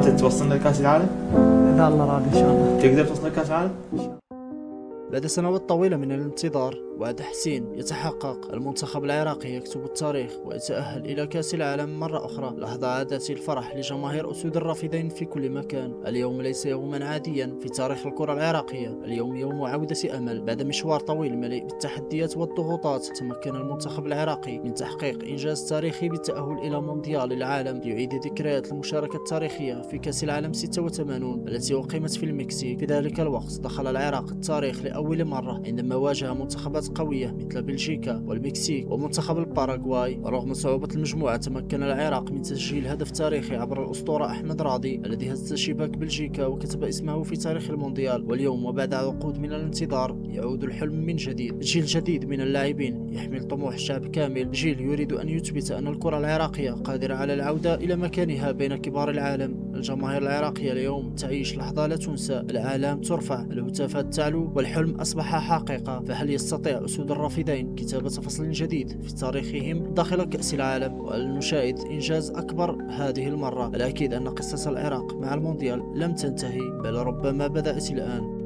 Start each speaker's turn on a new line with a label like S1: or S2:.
S1: انت توصلنا لكاس العالم؟
S2: إذا الله راضي إن شاء الله.
S1: تقدر توصلنا لكاس العالم؟
S3: بعد سنوات طويلة من الانتظار وتحسين يتحقق، المنتخب العراقي يكتب التاريخ ويتأهل إلى كأس العالم مرة أخرى. لحظة عادت الفرح لجماهير أسود الرافدين في كل مكان. اليوم ليس يوما عاديا في تاريخ الكرة العراقية، اليوم يوم عودة أمل. بعد مشوار طويل مليء بالتحديات والضغوطات، تمكن المنتخب العراقي من تحقيق إنجاز تاريخي بالتأهل إلى مونديال العالم، ليعيد ذكريات المشاركة التاريخية في كأس العالم 86 التي أقيمت في المكسيك. في ذلك الوقت دخل العراق التاريخ لأول مرة عندما واجه منتخبات قوية مثل بلجيكا والمكسيك ومنتخب الباراغواي. ورغم صعوبة المجموعة، تمكن العراق من تسجيل هدف تاريخي عبر الأسطورة أحمد راضي الذي هز شباك بلجيكا وكتب اسمه في تاريخ المونديال. واليوم وبعد عقود من الانتظار يعود الحلم من جديد. جيل جديد من اللاعبين يحمل طموح شعب كامل، جيل يريد أن يثبت أن الكرة العراقية قادرة على العودة إلى مكانها بين كبار العالم. الجماهير العراقية اليوم تعيش لحظة لا تنسى، الأعلام ترفع، الهتافات تعلو، والحلم أصبح حقيقة. فهل يستطيع أسود الرافدين كتابة فصل جديد في تاريخهم داخل كأس العالم؟ وهل نشاهد إنجاز أكبر هذه المرة؟ الأكيد أن قصة العراق مع المونديال لم تنتهي، بل ربما بدأت الآن.